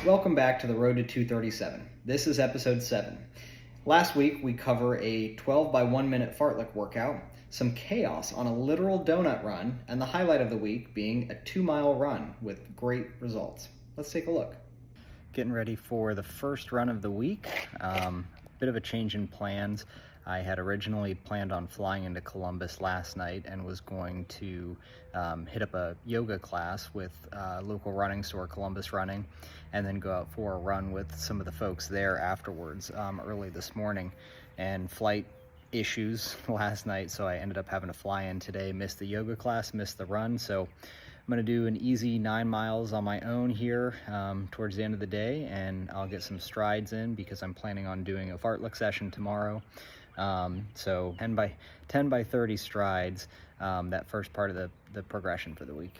Welcome back to the Road to 237. This is episode 7. Last week we cover a 12 by 1 minute fartlek workout, some chaos on a literal donut run, and the highlight of the week being a 2-mile run with great results. Let's take a look. Getting ready for the first run of the week. Bit of a change in plans. I had originally planned on flying into Columbus last night and was going to hit up a yoga class with local running store, Columbus Running, and then go out for a run with some of the folks there afterwards early this morning. And flight issues last night, so I ended up having to fly in today, missed the yoga class, missed the run. So I'm gonna do an easy 9 miles on my own here towards the end of the day, and I'll get some strides in because I'm planning on doing a fartlek session tomorrow. So 10 by 30 strides, that first part of the progression for the week.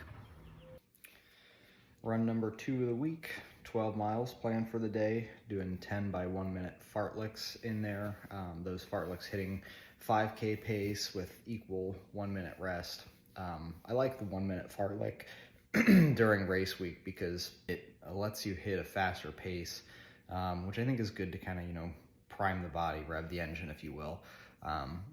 Run number 2 of the week, 12 miles planned for the day, doing 10 by 1 minute fartleks in there. Those fartleks hitting 5K pace with equal 1 minute rest. I like the 1 minute fartlek during race week because it lets you hit a faster pace, which I think is good to kind of, prime the body, rev the engine, if you will.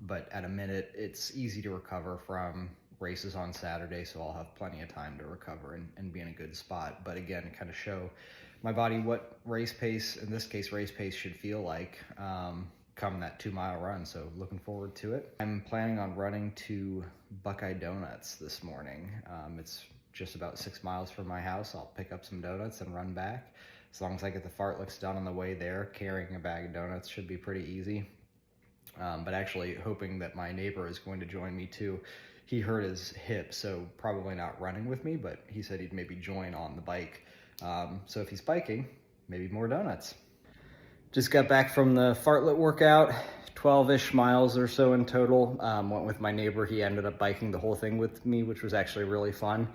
But at a minute, it's easy to recover from races on Saturday, so I'll have plenty of time to recover and be in a good spot. But again, kind of show my body what race pace, in this case, race pace should feel like come that 2-mile run. So looking forward to it. I'm planning on running to Buckeye Donuts this morning. It's just about 6 miles from my house. I'll pick up some donuts and run back. As long as I get the fartleks done on the way there, carrying a bag of donuts should be pretty easy. But actually hoping that my neighbor is going to join me too. He hurt his hip, so probably not running with me, but he said he'd maybe join on the bike. So if he's biking, maybe more donuts. Just got back from the fartlek workout, 12-ish miles or so in total. Went with my neighbor. He ended up biking the whole thing with me, which was actually really fun.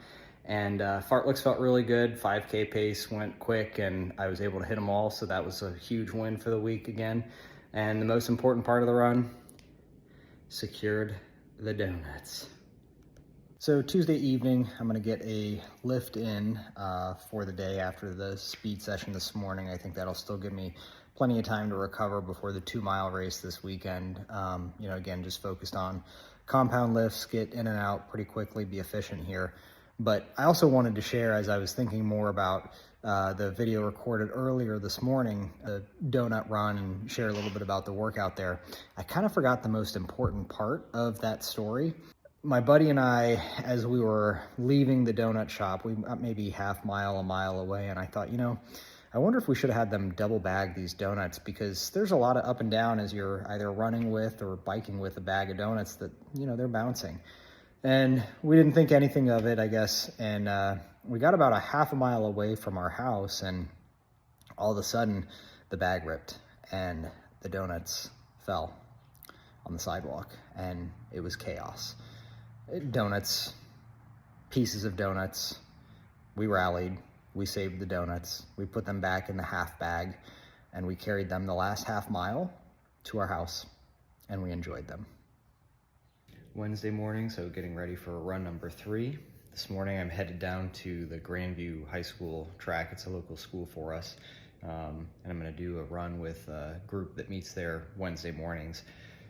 And fartleks felt really good. 5K pace went quick, and I was able to hit them all, so that was a huge win for the week again. And the most important part of the run, secured the donuts. So Tuesday evening, I'm gonna get a lift in for the day after the speed session this morning. I think that'll still give me plenty of time to recover before the 2-mile race this weekend. Again, just focused on compound lifts, get in and out pretty quickly, be efficient here. But I also wanted to share, as I was thinking more about the video recorded earlier this morning, the donut run, and share a little bit about the workout there. I kind of forgot the most important part of that story. My buddy and I, as we were leaving the donut shop, we got maybe a mile away, and I thought, I wonder if we should have had them double bag these donuts, because there's a lot of up and down as you're either running with or biking with a bag of donuts that, they're bouncing. And we didn't think anything of it, I guess. And we got about a half a mile away from our house, and all of a sudden the bag ripped and the donuts fell on the sidewalk, and it was chaos. Donuts, pieces of donuts. We rallied, we saved the donuts, we put them back in the half bag, and we carried them the last half mile to our house, and we enjoyed them. Wednesday morning, so getting ready for run number 3. This morning I'm headed down to the Grandview High School track. It's a local school for us, and I'm going to do a run with a group that meets there Wednesday mornings.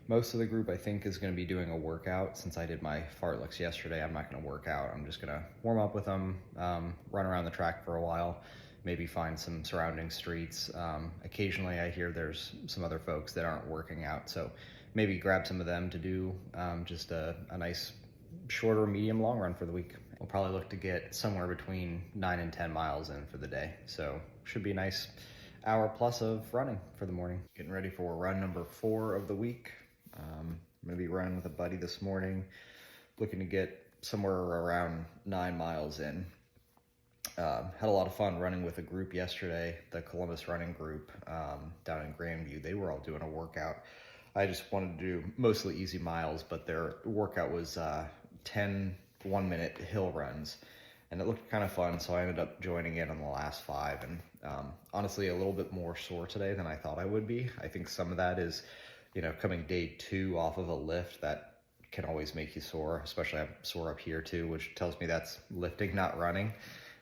Most of the group, I think, is going to be doing a workout. Since I did my fartleks yesterday, I'm not going to work out. I'm just going to warm up with them, run around the track for a while, maybe find some surrounding streets. Occasionally I hear there's some other folks that aren't working out, so maybe grab some of them to do just a nice shorter, medium, long run for the week. We'll probably look to get somewhere between 9 and 10 miles in for the day. So should be a nice hour plus of running for the morning. Getting ready for run number 4 of the week. I'm gonna be running with a buddy this morning, looking to get somewhere around 9 miles in. Had a lot of fun running with a group yesterday, the Columbus running group down in Grandview. They were all doing a workout. I just wanted to do mostly easy miles, but their workout was 10 1-minute hill runs, and it looked kind of fun, so I ended up joining in on the last 5, and honestly a little bit more sore today than I thought I would be. I think some of that is, coming day 2 off of a lift, that can always make you sore, especially I'm sore up here too, which tells me that's lifting, not running.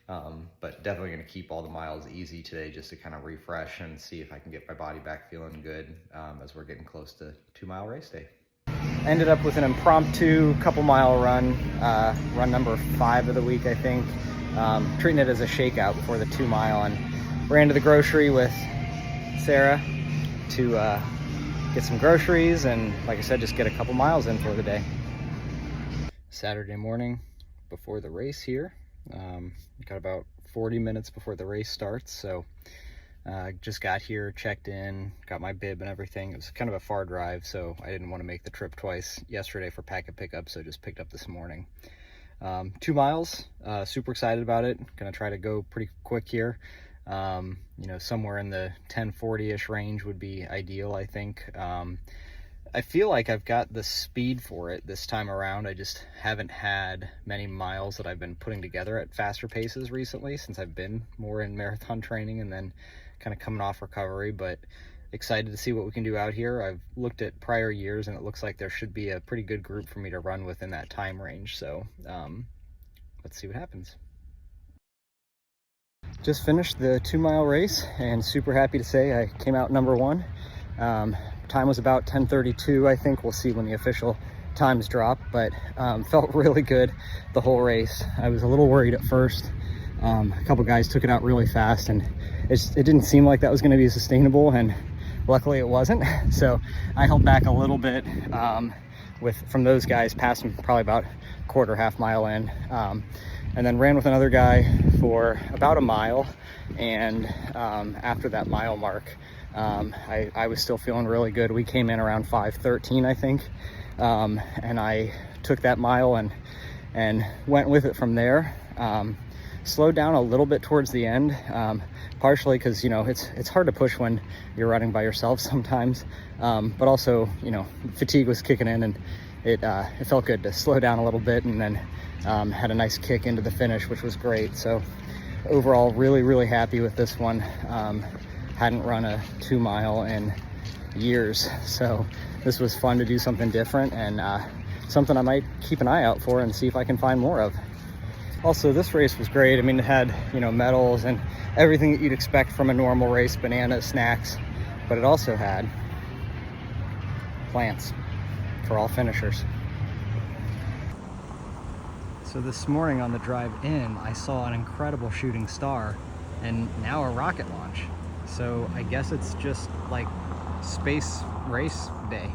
But definitely going to keep all the miles easy today just to kind of refresh and see if I can get my body back feeling good as we're getting close to 2-mile race day. Ended up with an impromptu couple-mile run, run number 5 of the week, I think. Treating it as a shakeout before the 2-mile, and ran to the grocery with Sarah to get some groceries and, like I said, just get a couple miles in for the day. Saturday morning before the race here. Got about 40 minutes before the race starts, so just got here, checked in, got my bib and everything. It was kind of a far drive, so I didn't want to make the trip twice yesterday for packet pickup, so just picked up this morning. 2 miles, super excited about it. Gonna try to go pretty quick here. You know, somewhere in the 10:40-ish range would be ideal, I think. I feel like I've got the speed for it this time around. I just haven't had many miles that I've been putting together at faster paces recently, since I've been more in marathon training and then kind of coming off recovery. But excited to see what we can do out here. I've looked at prior years and it looks like there should be a pretty good group for me to run with in that time range. So let's see what happens. Just finished the 2-mile race and super happy to say I came out number 1. Time was about 10:32, I think. We'll see when the official times drop, but felt really good the whole race. I was a little worried at first. A couple guys took it out really fast, and it didn't seem like that was going to be sustainable, and luckily it wasn't. So I held back a little bit from those guys, passed them probably about half mile in, and then ran with another guy for about a mile. And after that mile mark, I was still feeling really good. We came in around 5:13, I think, and I took that mile and went with it from there. Slowed down a little bit towards the end, partially because, you know, it's hard to push when you're running by yourself sometimes, but also, you know, fatigue was kicking in, and it felt good to slow down a little bit, and then had a nice kick into the finish, which was great. So overall, really happy with this one. Hadn't run a 2-mile in years, so this was fun to do something different, and something I might keep an eye out for and see if I can find more of. Also, this race was great. I mean, it had, you know, medals and everything that you'd expect from a normal race, bananas, snacks, but it also had plants for all finishers. So this morning on the drive in, I saw an incredible shooting star and now a rocket launch. So I guess it's just like space race day.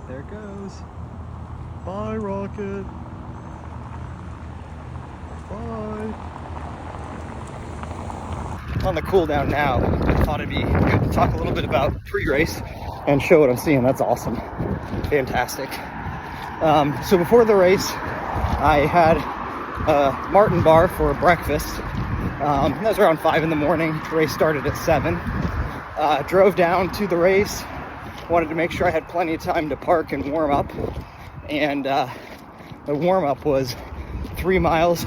There it goes. Bye, rocket. Bye. On the cool down now, I thought it'd be good to talk a little bit about pre-race and show what I'm seeing. That's awesome. Fantastic. So before the race, I had a Martin bar for breakfast. That was around 5 in the morning. The race started at 7. Drove down to the race. Wanted to make sure I had plenty of time to park and warm up. And the warm up was 3 miles.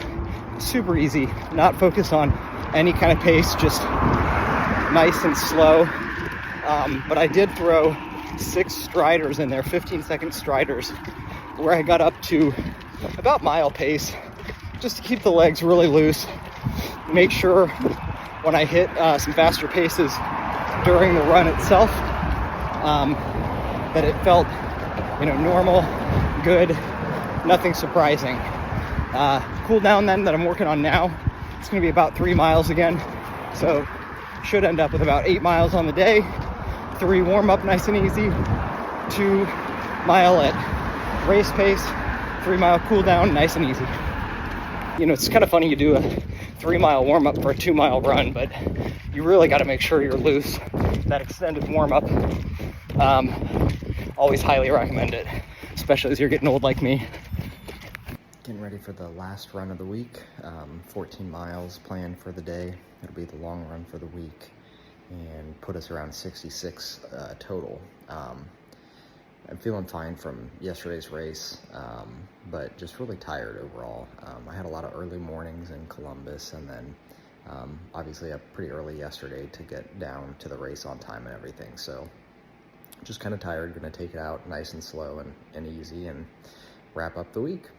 Super easy. Not focused on any kind of pace. Just nice and slow. But I did throw 6 striders in there, 15-second striders, where I got up to about mile pace, just to keep the legs really loose. Make sure when I hit some faster paces during the run itself, that it felt, you know, normal, good, nothing surprising. Cool down then that I'm working on now, it's going to be about 3 miles again, so should end up with about 8 miles on the day. 3 warm up nice and easy, 2 mile at race pace, 3 mile cool down nice and easy. You know, it's kind of funny, you do a 3 mile warm up for a 2 mile run, but you really got to make sure you're loose. That extended warm up, always highly recommend it, especially as you're getting old like me. Getting ready for the last run of the week. 14 miles planned for the day. It'll be the long run for the week and put us around 66 total. I'm feeling fine from yesterday's race, but just really tired overall. I had a lot of early mornings in Columbus, and then obviously up pretty early yesterday to get down to the race on time and everything. So just kind of tired, gonna take it out nice and slow and easy and wrap up the week.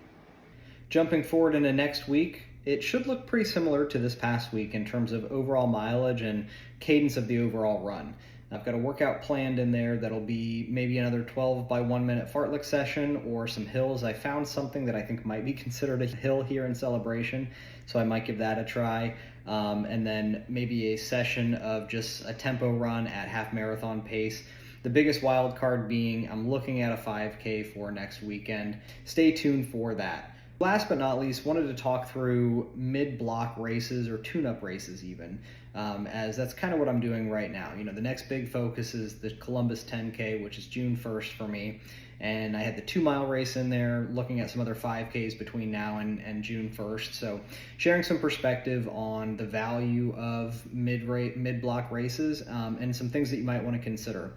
Jumping forward into next week, it should look pretty similar to this past week in terms of overall mileage and cadence of the overall run. I've got a workout planned in there that'll be maybe another 12 by 1 minute fartlek session or some hills. I found something that I think might be considered a hill here in Celebration, so I might give that a try. And then maybe a session of just a tempo run at half marathon pace. The biggest wild card being I'm looking at a 5K for next weekend. Stay tuned for that. Last but not least, wanted to talk through mid-block races or tune-up races even, as that's kind of what I'm doing right now. You know, the next big focus is the Columbus 10K, which is June 1st for me. And I had the 2-mile race in there, looking at some other 5Ks between now and June 1st. So sharing some perspective on the value of mid-block races and some things that you might want to consider.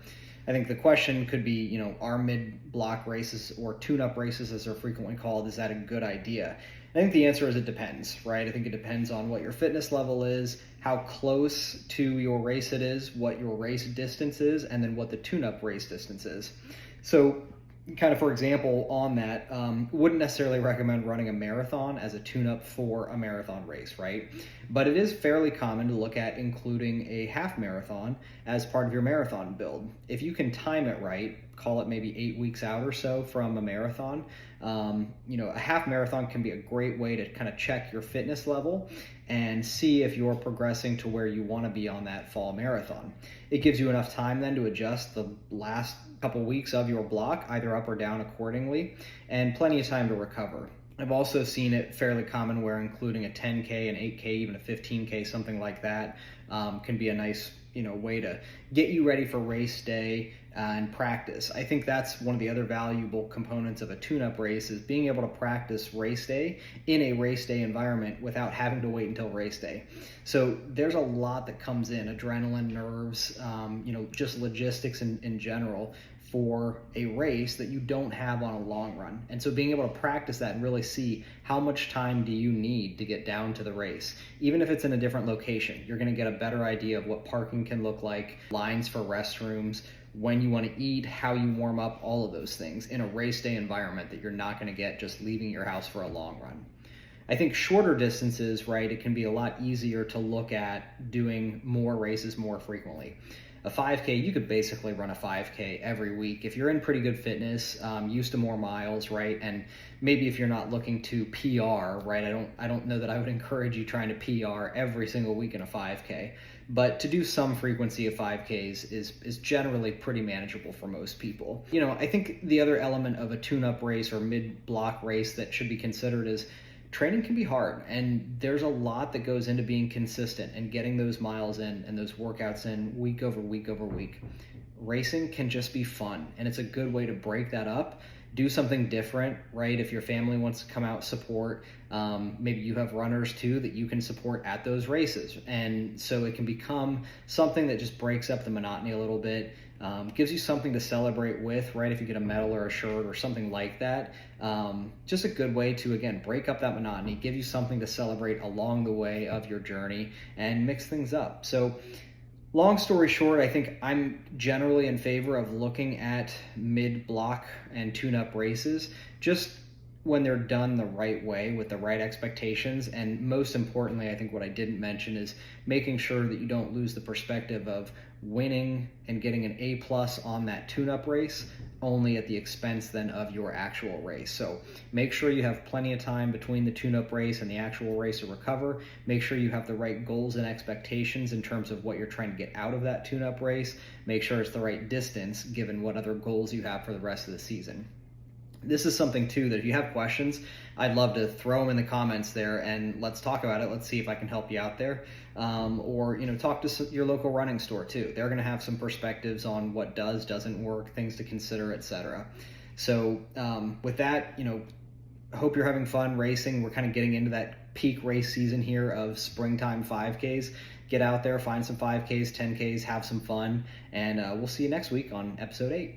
I think the question could be, you know, are mid-block races or tune-up races, as they're frequently called, is that a good idea? I think the answer is it depends, right? I think it depends on what your fitness level is, how close to your race it is, what your race distance is, and then what the tune-up race distance is. So kind of, for example, on that, wouldn't necessarily recommend running a marathon as a tune-up for a marathon race, right? But it is fairly common to look at including a half marathon as part of your marathon build. If you can time it right, call it maybe 8 weeks out or so from a marathon, you know, a half marathon can be a great way to kind of check your fitness level and see if you're progressing to where you want to be on that fall marathon. It gives you enough time then to adjust the last couple weeks of your block, either up or down accordingly, and plenty of time to recover. I've also seen it fairly common where including a 10K, an 8K, even a 15K, something like that, can be a nice, you know, way to get you ready for race day and practice. I think that's one of the other valuable components of a tune-up race is being able to practice race day in a race day environment without having to wait until race day. So there's a lot that comes in, adrenaline, nerves, you know, just logistics in general for a race that you don't have on a long run. And so being able to practice that and really see how much time do you need to get down to the race. Even if it's in a different location, you're gonna get a better idea of what parking can look like, lines for restrooms, when you want to eat, how you warm up, all of those things in a race day environment that you're not gonna get just leaving your house for a long run. I think shorter distances, right, it can be a lot easier to look at doing more races more frequently. A 5K, you could basically run a 5K every week. If you're in pretty good fitness, used to more miles, right? And maybe if you're not looking to PR, right? I don't know that I would encourage you trying to PR every single week in a 5K, but to do some frequency of 5Ks is generally pretty manageable for most people. You know, I think the other element of a tune-up race or mid-block race that should be considered is training can be hard, and there's a lot that goes into being consistent and getting those miles in and those workouts in week over week over week. Racing can just be fun, and it's a good way to break that up, do something different, right? If your family wants to come out support, maybe you have runners too that you can support at those races. And so it can become something that just breaks up the monotony a little bit, gives you something to celebrate with, right? If you get a medal or a shirt or something like that, just a good way to, again, break up that monotony, give you something to celebrate along the way of your journey and mix things up. So long story short, I think I'm generally in favor of looking at mid-block and tune-up races just when they're done the right way with the right expectations. And most importantly, I think what I didn't mention is making sure that you don't lose the perspective of winning and getting an A+ on that tune-up race only at the expense then of your actual race. So make sure you have plenty of time between the tune-up race and the actual race to recover. Make sure you have the right goals and expectations in terms of what you're trying to get out of that tune-up race. Make sure it's the right distance given what other goals you have for the rest of the season. This is something too that if you have questions, I'd love to throw them in the comments there and let's talk about it. Let's see if I can help you out there. Or, you know, talk to your local running store too. They're going to have some perspectives on what doesn't work, things to consider, etc. So with that, you know, I hope you're having fun racing. We're kind of getting into that peak race season here of springtime 5Ks. Get out there, find some 5Ks, 10Ks, have some fun, and we'll see you next week on episode 8.